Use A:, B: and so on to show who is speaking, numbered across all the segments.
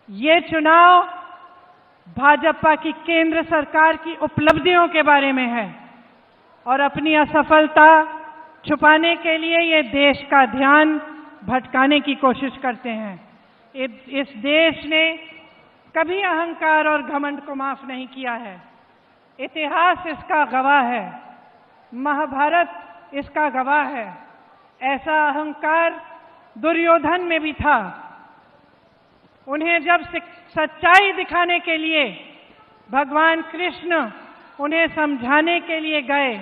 A: ये चुनाव भाजपा की केंद्र सरकार की उपलब्धियों के बारे में है और अपनी असफलता छुपाने के लिए ये देश का ध्यान भटकाने की कोशिश करते हैं। इस देश ने कभी अहंकार और घमंड को माफ नहीं किया है। इतिहास इसका गवाह है, महाभारत इसका गवाह है। ऐसा अहंकार दुर्योधन में भी था। उन्हें जब सच्चाई दिखाने के लिए भगवान कृष्ण उन्हें समझाने के लिए गए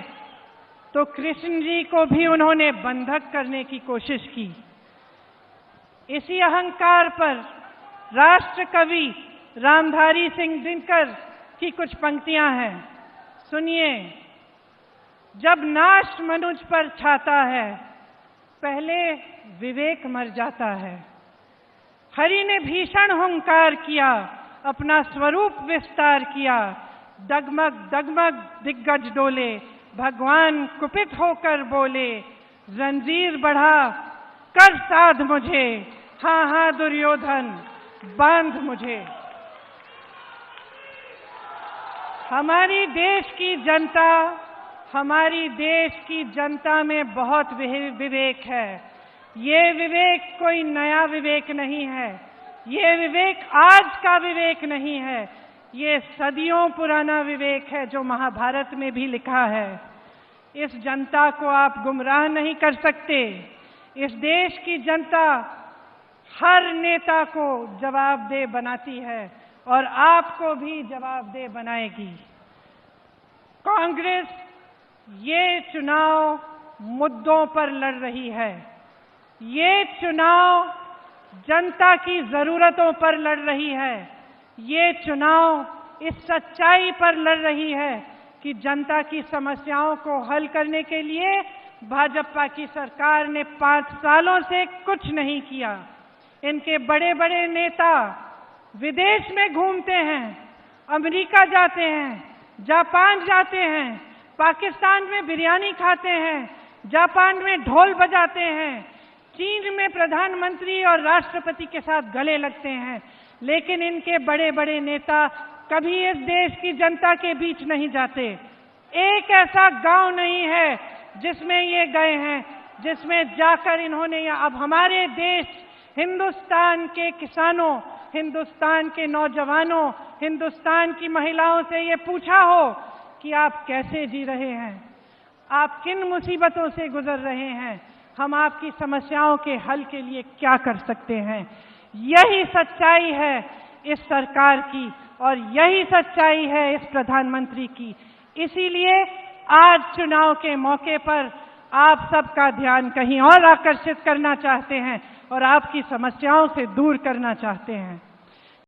A: तो कृष्ण जी को भी उन्होंने बंधक करने की कोशिश की। इसी अहंकार पर राष्ट्र कवि रामधारी सिंह दिनकर की कुछ पंक्तियां हैं, सुनिए। जब नाश मनुज पर छाता है, पहले विवेक मर जाता है। हरि ने भीषण हुंकार किया, अपना स्वरूप विस्तार किया। डगमग डगमग दिग्गज डोले, भगवान कुपित होकर बोले, जंजीर बढ़ा कर साध मुझे, हाँ हाँ दुर्योधन बांध मुझे। हमारी देश की जनता में बहुत विवेक है। ये विवेक कोई नया विवेक नहीं है। ये विवेक आज का विवेक नहीं है। ये सदियों पुराना विवेक है जो महाभारत में भी लिखा है। इस जनता को आप गुमराह नहीं कर सकते। इस देश की जनता हर नेता को जवाबदेह बनाती है और आपको भी जवाबदेह बनाएगी। कांग्रेस ये चुनाव मुद्दों पर लड़ रही है। ये चुनाव जनता की जरूरतों पर लड़ रही है। ये चुनाव इस सच्चाई पर लड़ रही है कि जनता की समस्याओं को हल करने के लिए भाजपा की सरकार ने 5 सालों से कुछ नहीं किया। इनके बड़े बड़े नेता विदेश में घूमते हैं, अमेरिका जाते हैं, जापान जाते हैं, पाकिस्तान में बिरयानी खाते हैं, जापान में ढोल बजाते हैं, चीन में प्रधानमंत्री और राष्ट्रपति के साथ गले लगते हैं। लेकिन इनके बड़े बड़े नेता कभी इस देश की जनता के बीच नहीं जाते। एक ऐसा गांव नहीं है जिसमें ये गए हैं, जिसमें जाकर इन्होंने या अब हमारे देश हिंदुस्तान के किसानों, हिंदुस्तान के नौजवानों, हिंदुस्तान की महिलाओं से ये पूछा हो कि आप कैसे जी रहे हैं, आप किन मुसीबतों से गुजर रहे हैं, हम आपकी समस्याओं के हल के लिए क्या कर सकते हैं। यही सच्चाई है इस सरकार की और यही सच्चाई है इस प्रधानमंत्री की। इसीलिए आज चुनाव के मौके पर आप सबका ध्यान कहीं और आकर्षित करना चाहते हैं और आपकी समस्याओं से दूर करना चाहते हैं।